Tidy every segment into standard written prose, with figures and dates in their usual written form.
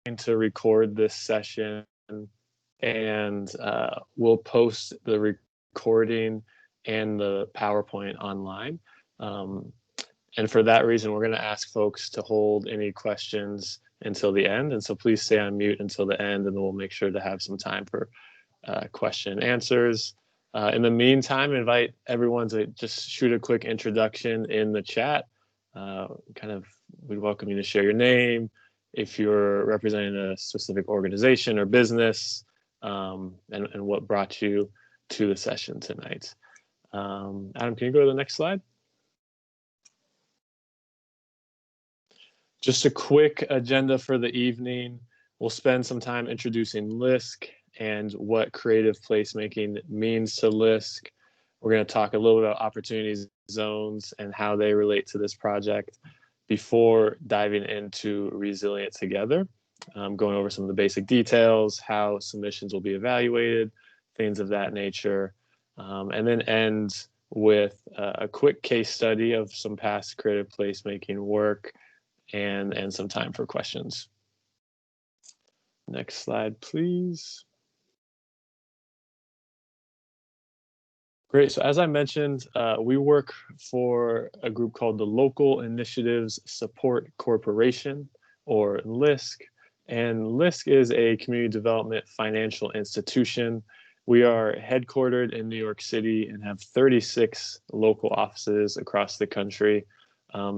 to record this session, and we'll post the recording and the PowerPoint online. And for that reason, we're going to ask folks to hold any questions until the end. And so please stay on mute until the end, and then we'll make sure to have some time for question and answers. In the meantime, invite everyone to just shoot a quick introduction in the chat. We'd welcome you to share your name, if you're representing a specific organization or business, and what brought you to the session tonight. Adam, can you go to the next slide? Just a quick agenda for the evening. We'll spend some time introducing LISC and what creative placemaking means to LISC. We're going to talk a little bit about opportunity zones and how they relate to this project before diving into Resilient Together, going over some of the basic details, how submissions will be evaluated, things of that nature, and then end with a quick case study of some past creative placemaking work and some time for questions. Next slide, please. Great. So as I mentioned, we work for a group called the Local Initiatives Support Corporation, or LISC. And LISC is a community development financial institution. We are headquartered in New York City and have 36 local offices across the country,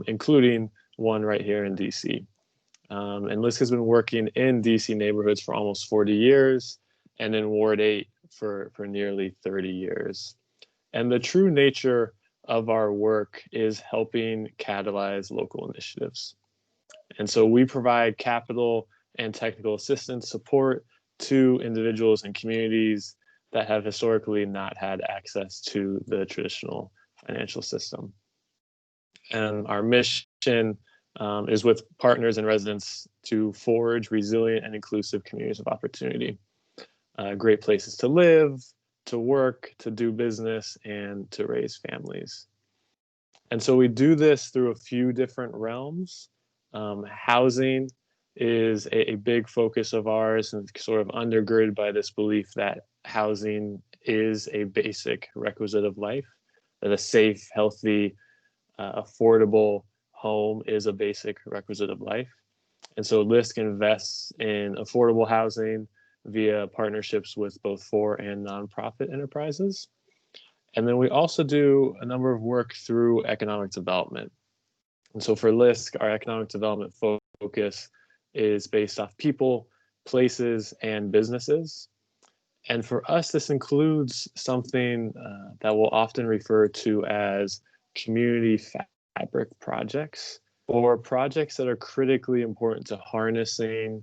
including one right here in DC. And LISC has been working in DC neighborhoods for almost 40 years and in Ward 8 for nearly 30 years. And the true nature of our work is helping catalyze local initiatives. And so we provide capital and technical assistance support to individuals and communities that have historically not had access to the traditional financial system. And our mission is with partners and residents to forge resilient and inclusive communities of opportunity. Great places to live, to work, to do business, and to raise families. And so we do this through a few different realms. Housing is a big focus of ours, and sort of undergirded by this belief that housing is a basic requisite of life, that a safe, healthy, affordable home is a basic requisite of life. And so LISC invests in affordable housing via partnerships with both for and nonprofit enterprises. And then we also do a number of work through economic development. And so for LISC, our economic development focus is based off people, places, and businesses. And for us, this includes something that we'll often refer to as community fabric projects, or projects that are critically important to harnessing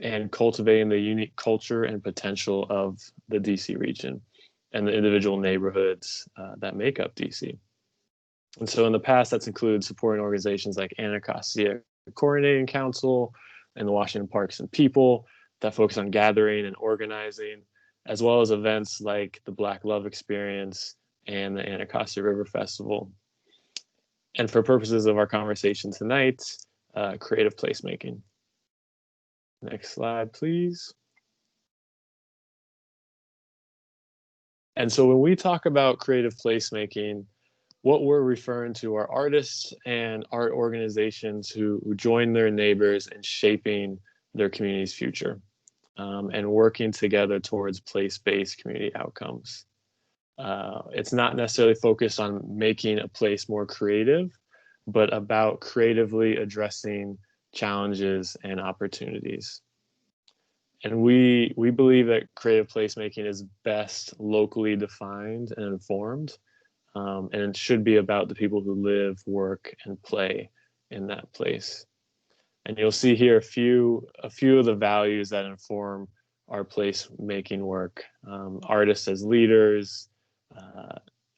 and cultivating the unique culture and potential of the DC region and the individual neighborhoods that make up DC. And so in the past, that's included supporting organizations like Anacostia Coordinating Council and the Washington Parks and People that focus on gathering and organizing, as well as events like the Black Love Experience and the Anacostia River Festival. And for purposes of our conversation tonight, creative placemaking. Next slide, please. And so when we talk about creative placemaking, what we're referring to are artists and art organizations who join their neighbors in shaping their community's future and working together towards place-based community outcomes. It's not necessarily focused on making a place more creative, but about creatively addressing challenges and opportunities. And we believe that creative placemaking is best locally defined and informed, and it should be about the people who live, work, and play in that place. And you'll see here a few of the values that inform our placemaking work. Artists as leaders,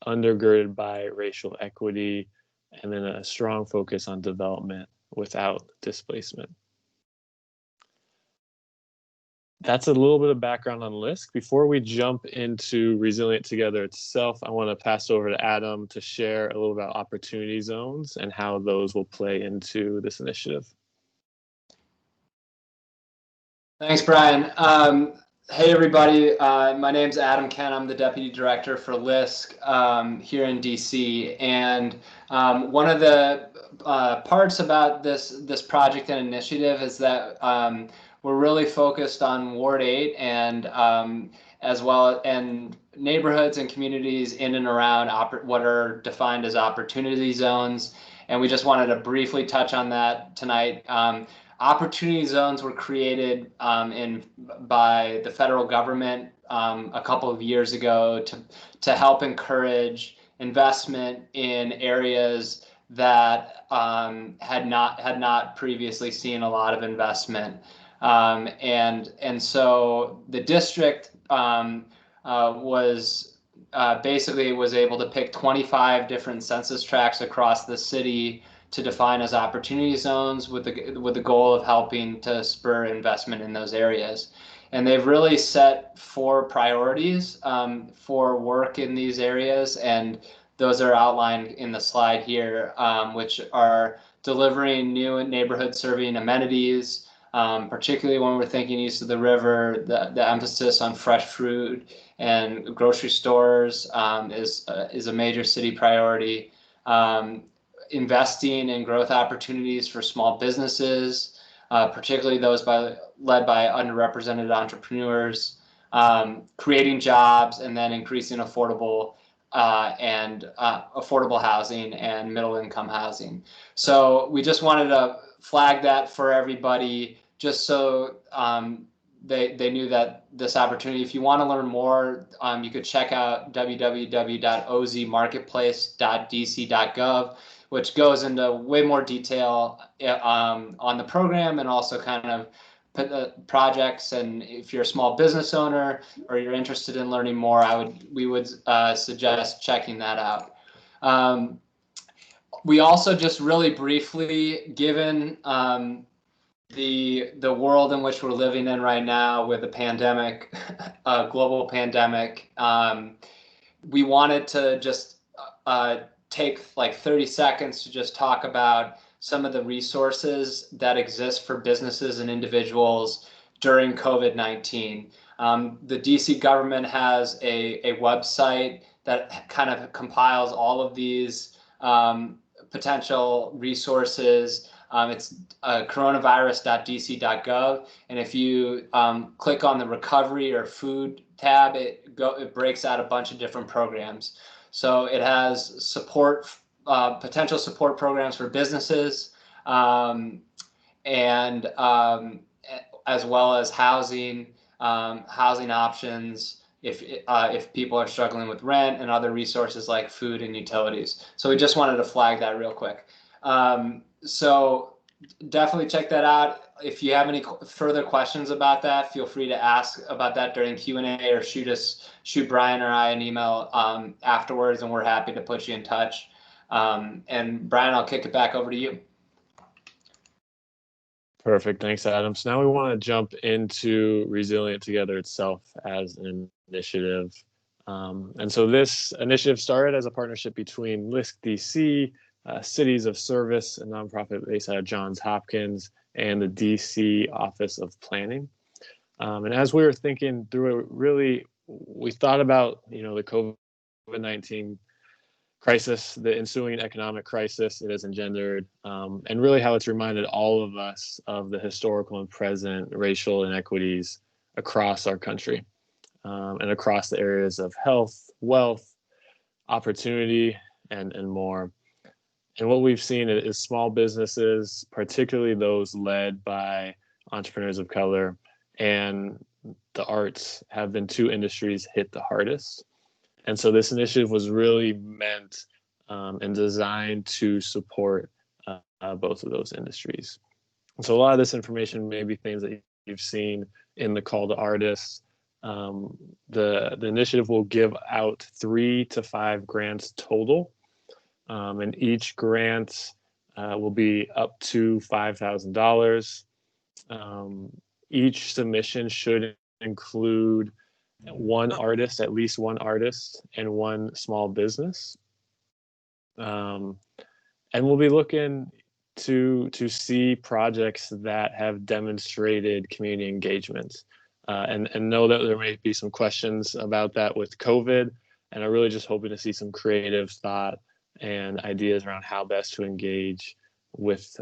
undergirded by racial equity, and then a strong focus on development without displacement. That's a little bit of background on LISC. Before we jump into Resilient Together itself, I want to pass over to Adam to share a little about opportunity zones and how those will play into this initiative. Thanks, Brian. Hey, everybody. My name's Adam Ken. I'm the Deputy Director for LISC here in DC. And one of the parts about this project and initiative is that we're really focused on Ward 8 and as well and neighborhoods and communities in and around what are defined as opportunity zones. And we just wanted to briefly touch on that tonight. Opportunity zones were created by the federal government a couple of years ago to help encourage investment in areas that had not previously seen a lot of investment, and so the district was basically was able to pick 25 different census tracts across the city to define as opportunity zones with the goal of helping to spur investment in those areas. And they've really set 4 priorities for work in these areas, and those are outlined in the slide here, which are delivering new neighborhood serving amenities, particularly when we're thinking east of the river. The emphasis on fresh fruit and grocery stores is a major city priority. Investing in growth opportunities for small businesses, particularly those led by underrepresented entrepreneurs, creating jobs, and then increasing affordable housing and middle-income housing. So we just wanted to flag that for everybody, just so they knew that this opportunity. If you want to learn more, you could check out www.ozmarketplace.dc.gov, which goes into way more detail on the program and also kind of projects. And if you're a small business owner or you're interested in learning more, we would suggest checking that out. We also just really briefly, given the world in which we're living in right now with a pandemic, a global pandemic, we wanted to just take like 30 seconds to just talk about some of the resources that exist for businesses and individuals during COVID-19. The DC government has a website that kind of compiles all of these potential resources. It's coronavirus.dc.gov, and if you click on the recovery or food tab, it breaks out a bunch of different programs. So it has support, potential support programs for businesses, and as well as housing options if people are struggling with rent, and other resources like food and utilities. So we just wanted to flag that real quick. So definitely check that out. If you have any further questions about that, feel free to ask about that during Q&A, or shoot Brian or I an email afterwards, and we're happy to put you in touch. And Brian, I'll kick it back over to you. Perfect. Thanks, Adam. So now we want to jump into Resilient Together itself as an initiative. And so this initiative started as a partnership between LISC DC, Cities of Service, a nonprofit based out of Johns Hopkins, and the DC Office of Planning. And as we were thinking through it, really, we thought about, the COVID-19 crisis, the ensuing economic crisis it has engendered, and really how it's reminded all of us of the historical and present racial inequities across our country, and across the areas of health, wealth, opportunity, and more. And what we've seen is small businesses, particularly those led by entrepreneurs of color, and the arts have been 2 industries hit the hardest. And so this initiative was really meant and designed to support both of those industries. And so a lot of this information may be things that you've seen in the call to artists. The initiative will give out 3 to 5 grants total. And each grant will be up to $5,000. Each submission should include one artist, at least one artist, and one small business. And we'll be looking to see projects that have demonstrated community engagement, and know that there may be some questions about that with COVID, and I'm really just hoping to see some creative thought and ideas around how best to engage with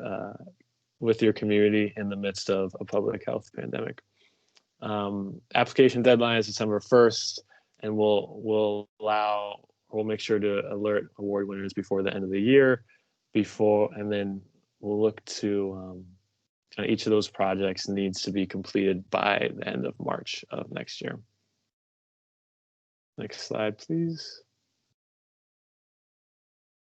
your community in the midst of a public health pandemic. Application deadline is December 1st, and we'll make sure to alert award winners before the end of the year, and then we'll look to each of those projects needs to be completed by the end of March of next year. Next slide, please.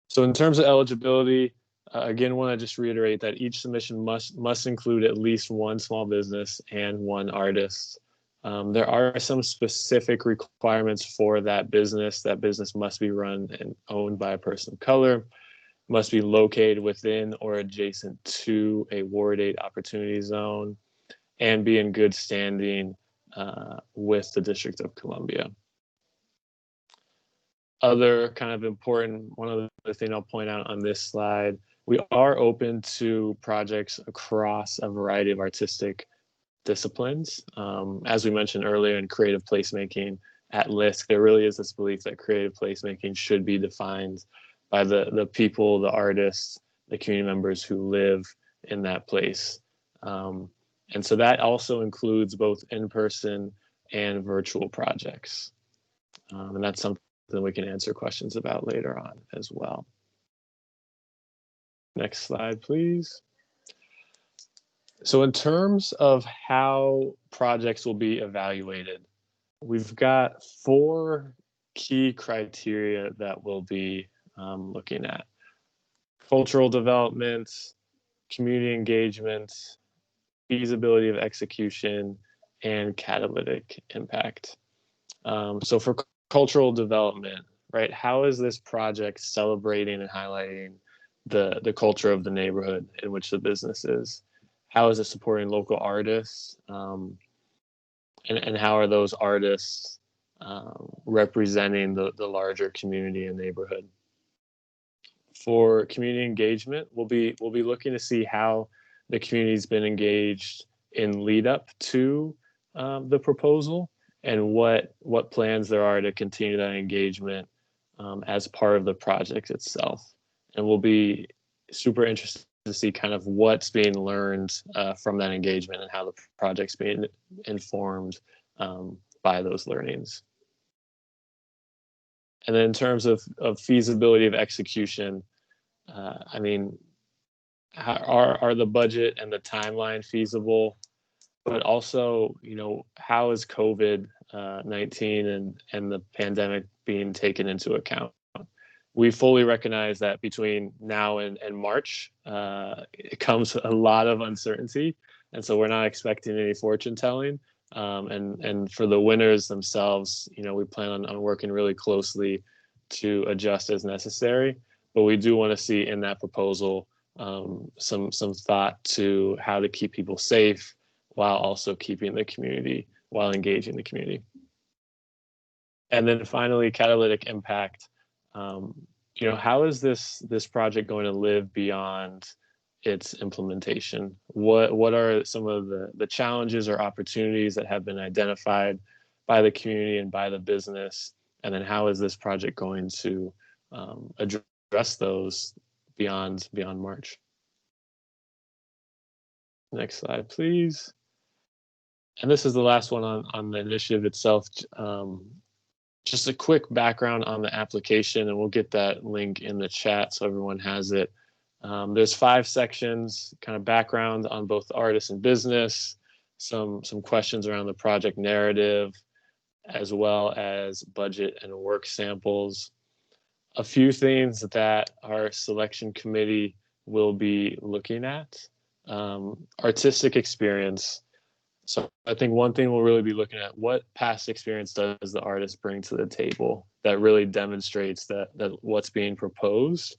So in terms of eligibility, again, want to just reiterate that each submission must include at least one small business and one artist. There are some specific requirements for that business. That business must be run and owned by a person of color, must be located within or adjacent to a Ward 8 opportunity zone, and be in good standing with the District of Columbia. Other kind of important, one other thing I'll point out on this slide, we are open to projects across a variety of artistic disciplines. As we mentioned earlier in creative placemaking at LISC, there really is this belief that creative placemaking should be defined by the people, the artists, the community members who live in that place. And so that also includes both in-person and virtual projects. And that's something that we can answer questions about later on as well. Next slide, please. So in terms of how projects will be evaluated, we've got 4 key criteria that we'll be looking at: cultural development, community engagement, feasibility of execution, and catalytic impact. So for cultural development, right, how is this project celebrating and highlighting the culture of the neighborhood in which the business is? How is it supporting local artists? And how are those artists representing the larger community and neighborhood? For community engagement, we'll be looking to see how the community's been engaged in lead up to the proposal, and what plans there are to continue that engagement as part of the project itself. And we'll be super interested to see kind of what's being learned from that engagement and how the project's being informed by those learnings. And then in terms of feasibility of execution, I mean, are the budget and the timeline feasible? But also, you know, how is COVID-19 and the pandemic being taken into account? We fully recognize that between now and March, it comes a lot of uncertainty. And so we're not expecting any fortune telling. And for the winners themselves, you know, we plan on working really closely to adjust as necessary. But we do want to see in that proposal some thought to how to keep people safe while also keeping the community, while engaging the community. And then finally, catalytic impact. You know, how is this project going to live beyond its implementation? What are some of the challenges or opportunities that have been identified by the community and by the business? And then how is this project going to address those beyond March? Next slide, please. And this is the last one on the initiative itself. Just a quick background on the application, and we'll get that link in the chat so everyone has it. There's 5 sections, kind of background on both the artist and business, some questions around the project narrative, as well as budget and work samples. A few things that our selection committee will be looking at. Artistic experience. So I think one thing we'll really be looking at, what past experience does the artist bring to the table that really demonstrates that what's being proposed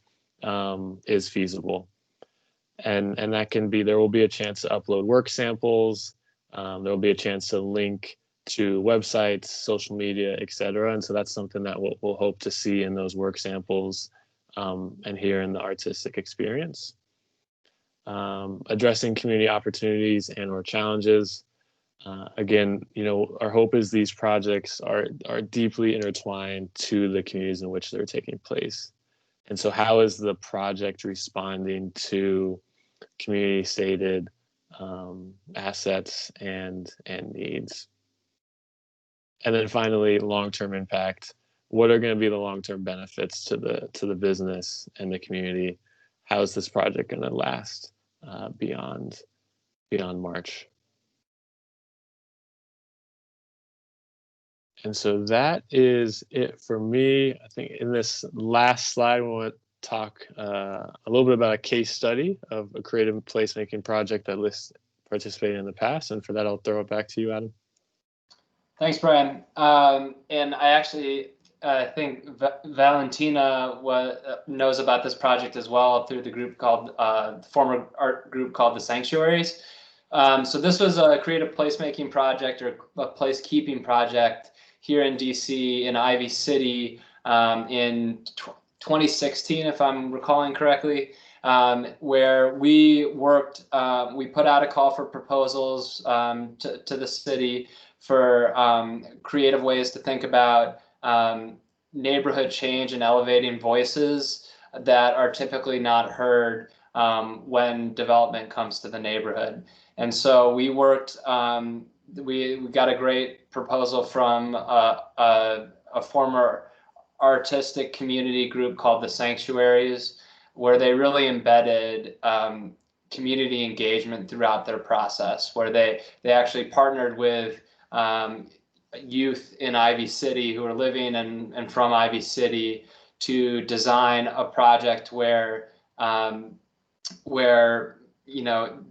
is feasible. And that can be, there will be a chance to upload work samples. There will be a chance to link to websites, social media, etc. And so that's something that we'll hope to see in those work samples and here in the artistic experience. addressing community opportunities and or challenges. Again, our hope is these projects are deeply intertwined to the communities in which they're taking place. And so how is the project responding to community stated assets and needs? And then finally, long-term impact. What are going to be the long-term benefits to the business and the community? How is this project going to last beyond March? And so that is it for me. I think in this last slide, we want to talk a little bit about a case study of a creative placemaking project that LISC participated in the past. And for that, I'll throw it back to you, Adam. Thanks, Brian. And I actually think Valentina knows about this project as well through the group called, the former art group called the Sanctuaries. So this was a creative placemaking project or a placekeeping project here in DC in Ivy City in 2016, if I'm recalling correctly, where we worked, we put out a call for proposals to the city for creative ways to think about neighborhood change and elevating voices that are typically not heard when development comes to the neighborhood. And so we worked, we got a great proposal from a former artistic community group called the Sanctuaries, where they really embedded community engagement throughout their process, where they actually partnered with youth in Ivy City who are living and from Ivy City to design a project where the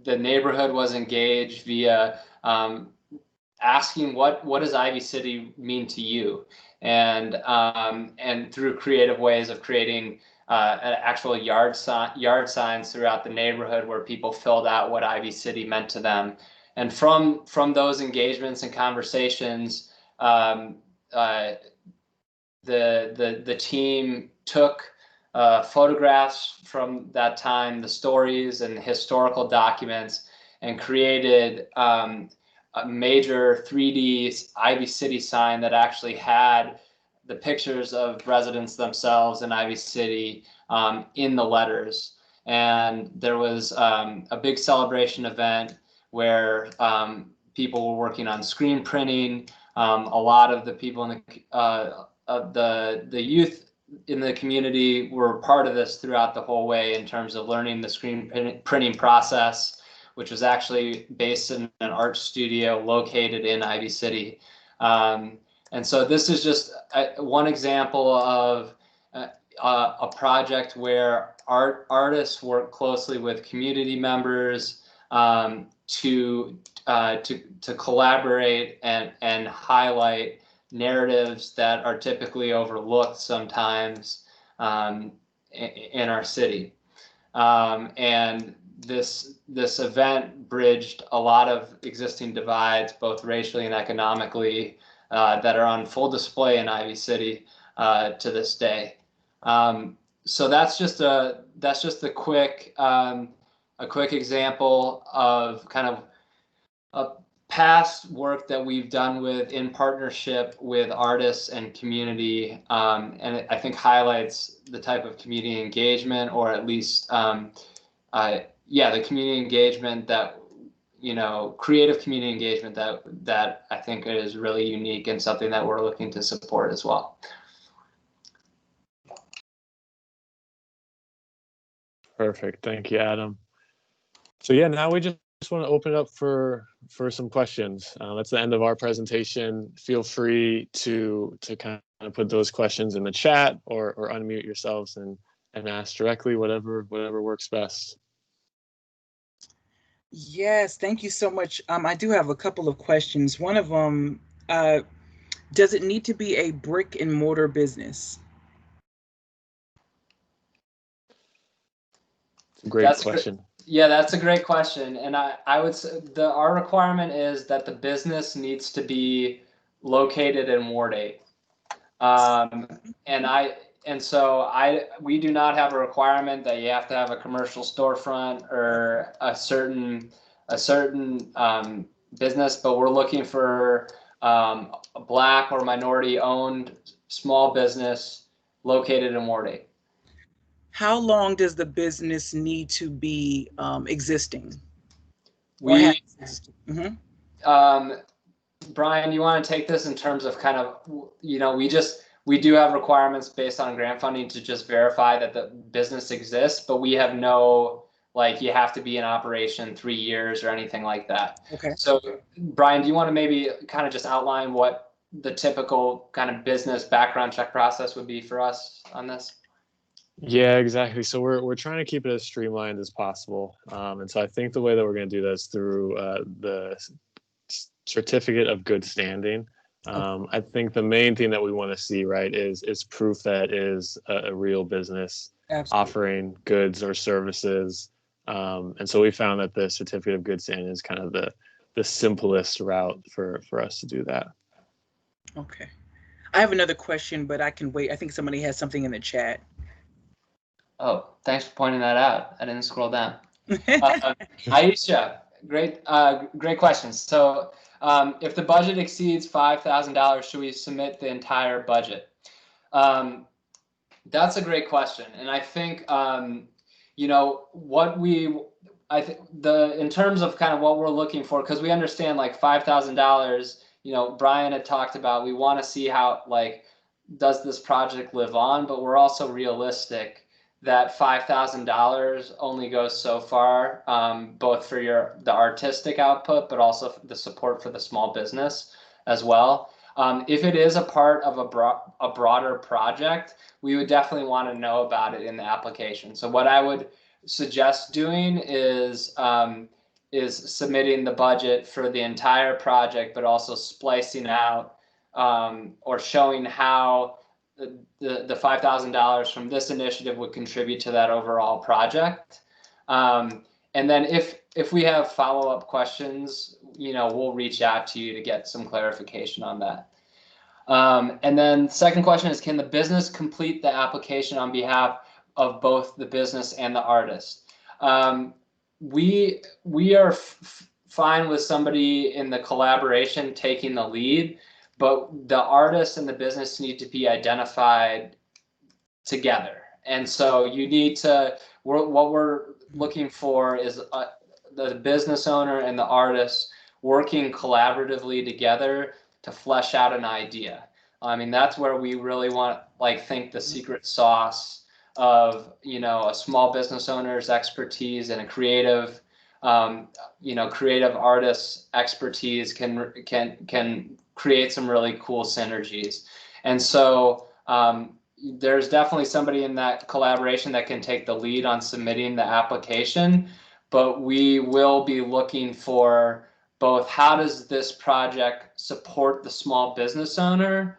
neighborhood was engaged via asking what does Ivy City mean to you, and through creative ways of creating actual yard signs throughout the neighborhood where people filled out what Ivy City meant to them. And from those engagements and conversations, the team took photographs from that time, the stories and historical documents, and created a major 3D Ivy City sign that actually had the pictures of residents themselves in Ivy City in the letters. And there was a big celebration event where people were working on screen printing. A lot of the people in the youth in the community were part of this throughout the whole way in terms of learning the screen printing process, which was actually based in an art studio located in Ivy City. And so this is just one example of a project where artists work closely with community members to collaborate and highlight narratives that are typically overlooked sometimes in our city. And this event bridged a lot of existing divides, both racially and economically, that are on full display in Ivy City to this day. So that's just a quick example of kind of a past work that we've done in partnership with artists and community, and I think highlights the type of community engagement, or at least the community engagement that, creative community engagement that I think is really unique and something that we're looking to support as well. Perfect. Thank you, Adam. So yeah, now we just want to open it up for some questions. That's the end of our presentation. Feel free to kind of put those questions in the chat or unmute yourselves and ask directly, whatever works best. Yes, thank you so much. I do have a couple of questions. One of them, does it need to be a brick and mortar business? It's a great question. Yeah, that's a great question. And I would say our requirement is that the business needs to be located in Ward 8. And And so we do not have a requirement that you have to have a commercial storefront or a certain business, but we're looking for a Black or minority-owned small business located in Ward 8. How long does the business need to be existing? Brian, you want to take this in terms of kind of, we do have requirements based on grant funding to just verify that the business exists, but we have no, like, you have to be in operation 3 years or anything like that. Okay. So Brian, do you want to maybe kind of just outline what the typical kind of business background check process would be for us on this? Yeah, exactly. So we're trying to keep it as streamlined as possible. And so I think the way that we're going to do this through the certificate of good standing. I think the main thing that we want to see, right, is proof that is a real business. Absolutely. Offering goods or services. And so we found that the certificate of good standing is kind of the simplest route for us to do that. Okay. I have another question, but I can wait. I think somebody has something in the chat. Oh, thanks for pointing that out. I didn't scroll down. Aisha, great questions. So if the budget exceeds $5,000, should we submit the entire budget? That's a great question. And I think, in terms of kind of what we're looking for, because we understand like $5,000, Brian had talked about, we want to see how, like, does this project live on, but we're also realistic that $5,000 only goes so far, both for the artistic output, but also the support for the small business as well. If it is a part of a broader project, we would definitely want to know about it in the application. So what I would suggest doing is submitting the budget for the entire project, but also splicing out or showing how the $5,000 from this initiative would contribute to that overall project. And then if we have follow-up questions, we'll reach out to you to get some clarification on that. And then second question is, can the business complete the application on behalf of both the business and the artist? We are fine with somebody in the collaboration taking the lead, but the artist and the business need to be identified together. And so you need to, what we're looking for is the business owner and the artist working collaboratively together to flesh out an idea. I mean, that's where we really want, think the secret sauce of, a small business owner's expertise and a creative, creative artist's expertise can create some really cool synergies. And so there's definitely somebody in that collaboration that can take the lead on submitting the application, but we will be looking for both how does this project support the small business owner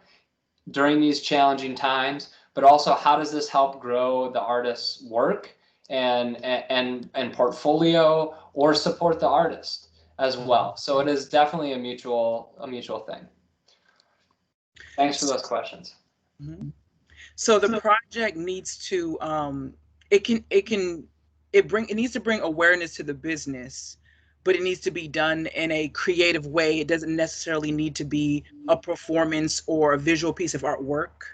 during these challenging times, but also how does this help grow the artist's work and portfolio or support the artist as well. So it is definitely a mutual thing. Thanks for those questions. Mm-hmm. So the project needs to it needs to bring awareness to the business, but it needs to be done in a creative way. It doesn't necessarily need to be a performance or a visual piece of artwork.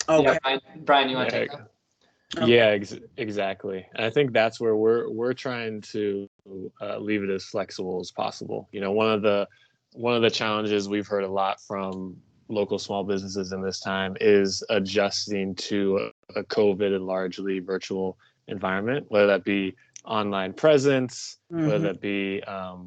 Okay. Yeah, Brian, you want to take that? Okay. Yeah, exactly. And I think that's where we're trying to leave it as flexible as possible. One of the challenges we've heard a lot from local small businesses in this time is adjusting to a COVID and largely virtual environment, whether that be online presence, whether that be how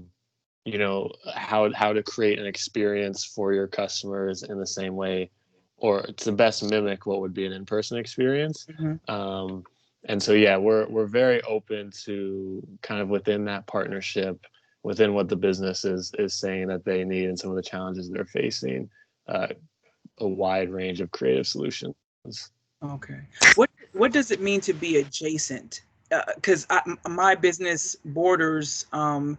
to create an experience for your customers in the same way, or to best mimic what would be an in-person experience. And so we're very open to kind of within that partnership, within what the business is saying that they need and some of the challenges they're facing, a wide range of creative solutions. Okay. What does it mean to be adjacent? Because my business borders Ward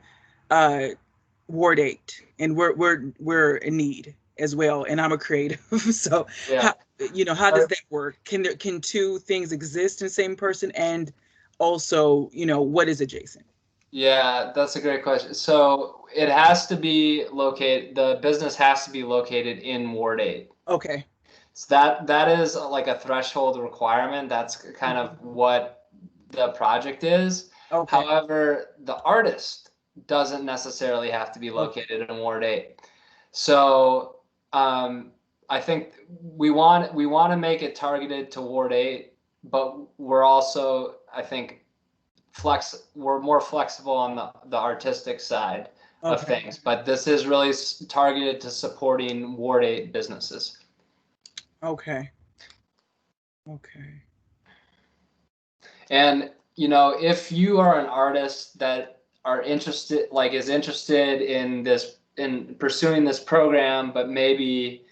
8, and we're in need as well, and I'm a creative. So how does that work? Can two things exist in the same person? And also, what is adjacent? Yeah, that's a great question. So it has to be located, the business has to be located in Ward 8. Okay. So that is like a threshold requirement. That's kind of what the project is. Okay. However, the artist doesn't necessarily have to be located in Ward 8. So I think we want to make it targeted to Ward 8, but we're also, I think, we're more flexible on the artistic side of things. But this is really targeted to supporting Ward 8 businesses. Okay. And if you are an artist that is interested in pursuing this program, but maybe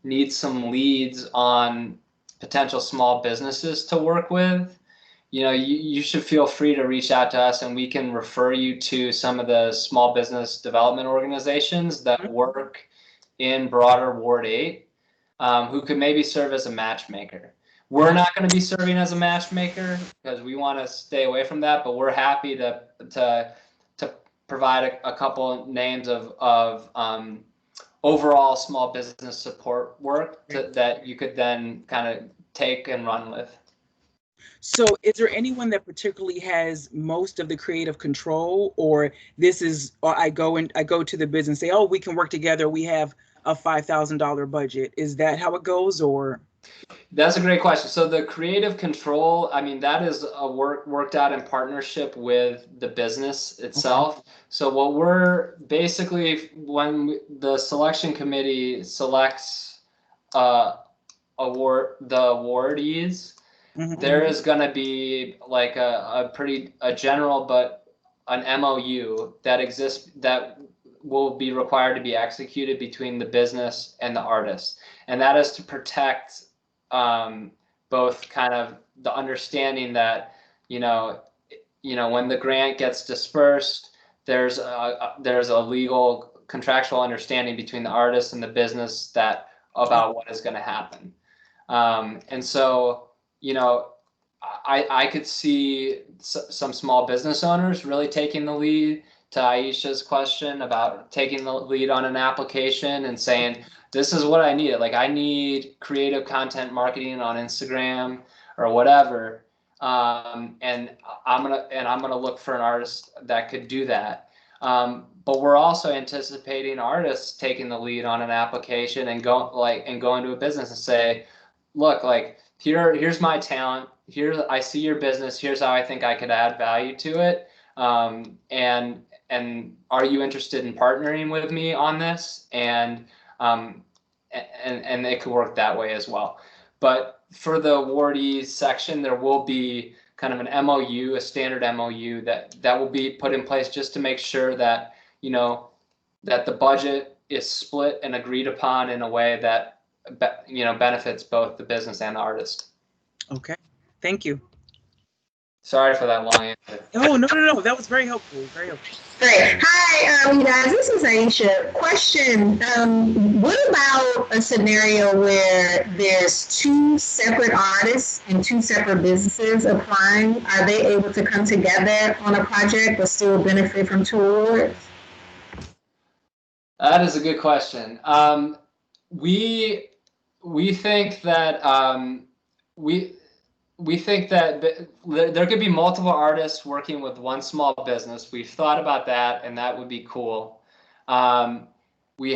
needs some leads on potential small businesses to work with, you should feel free to reach out to us, and we can refer you to some of the small business development organizations that work in broader Ward 8, who could maybe serve as a matchmaker. We're not going to be serving as a matchmaker because we want to stay away from that, but we're happy to provide a couple names of overall small business support work that you could then kind of take and run with. So is there anyone that particularly has most of the creative control, or I go to the business and say, oh, we can work together, we have a $5,000 budget? Is that how it goes, or? That's a great question. So the creative control, I mean, that is a worked out in partnership with the business itself. Okay. So what we're basically, when the selection committee selects the awardees, there is going to be like a general, but an MOU that exists that will be required to be executed between the business and the artist. And that is to protect both kind of the understanding that, when the grant gets dispersed, there's a legal contractual understanding between the artist and the business about what is going to happen. And so, I could see some small business owners really taking the lead, to Aisha's question about taking the lead on an application and saying, this is what I need. Like, I need creative content marketing on Instagram or whatever. And I'm gonna look for an artist that could do that. But we're also anticipating artists taking the lead on an application and go into a business and say, look, like, here's my talent. I see your business. Here's how I think I could add value to it. And are you interested in partnering with me on this? And it could work that way as well. But for the awardees section, there will be kind of an MOU, a standard MOU that will be put in place just to make sure that, that the budget is split and agreed upon in a way that, benefits both the business and the artist. Okay. Thank you. Sorry for that long answer. Oh, no. That was very helpful. Very helpful. Great. Hi, you guys. This is Aisha. Question. What about a scenario where there's two separate artists and two separate businesses applying? Are they able to come together on a project but still benefit from two awards? That is a good question. We think that we think that there could be multiple artists working with one small business. We've thought about that, and that would be cool. We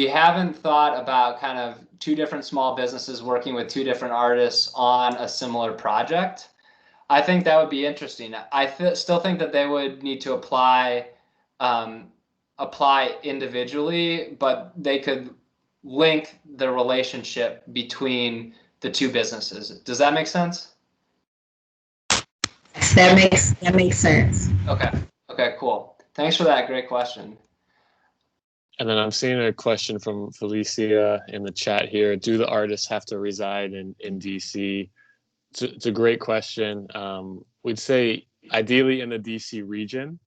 haven't thought about kind of two different small businesses working with two different artists on a similar project. I think that would be interesting. I still think that they would need to apply individually, but they could link the relationship between the two businesses. Does that make sense? That makes sense. Okay, cool. Thanks for that. Great question. And then I'm seeing a question from Felicia in the chat here. Do the artists have to reside in DC? It's a great question. We'd say ideally in the DC region,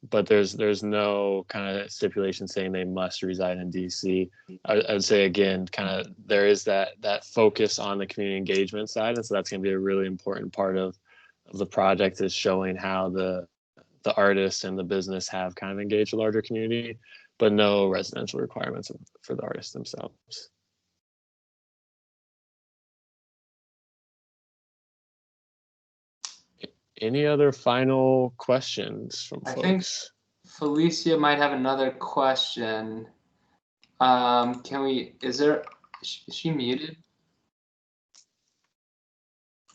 but there's no kind of stipulation saying they must reside in DC. I'd say again, kind of there is that focus on the community engagement side, and so that's going to be a really important part of the project, is showing how the artists and the business have kind of engaged a larger community, but no residential requirements for the artists themselves. Any other final questions from folks? I think Felicia might have another question. Is she muted?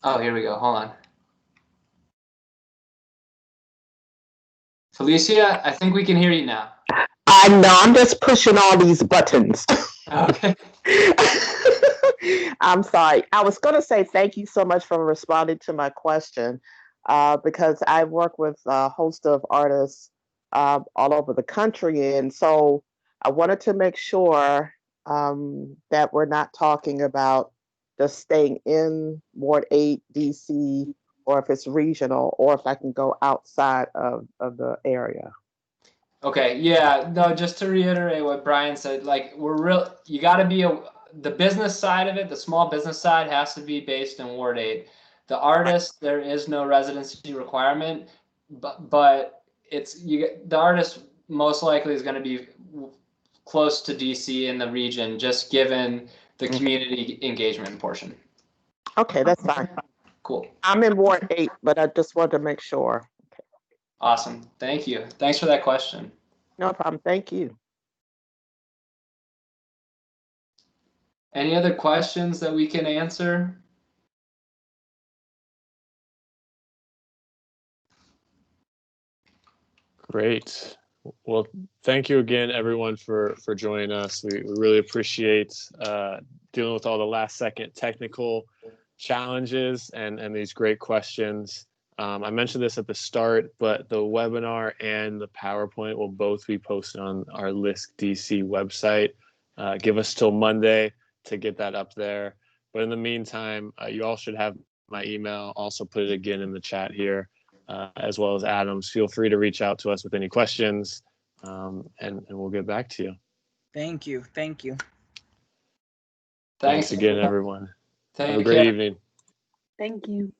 Oh, here we go. Hold on. Felicia, I think we can hear you now. I know, I'm just pushing all these buttons. Okay. I'm sorry. I was going to say thank you so much for responding to my question, because I work with a host of artists all over the country. And so I wanted to make sure that we're not talking about just staying in Ward 8, DC, or if it's regional, or if I can go outside of the area. Okay, yeah, no, just to reiterate what Brian said, like you got to be the business side of it, the small business side has to be based in Ward 8. The artist, there is no residency requirement, but the artist most likely is going to be close to DC in the region, just given the community engagement portion. Okay, that's fine. Cool. I'm in Ward 8, but I just wanted to make sure. Okay. Awesome. Thank you. Thanks for that question. No problem. Thank you. Any other questions that we can answer? Great. Well, thank you again, everyone, for joining us. We really appreciate dealing with all the last second technical challenges and these great questions. I mentioned this at the start, but the webinar and the PowerPoint will both be posted on our LISC DC website. Give us till Monday to get that up there. But in the meantime, you all should have my email. Also put it again in the chat here, as well as Adam's. Feel free to reach out to us with any questions, and we'll get back to you. Thank you. Thank you. Thanks again, everyone. Take Have a great evening. Thank you.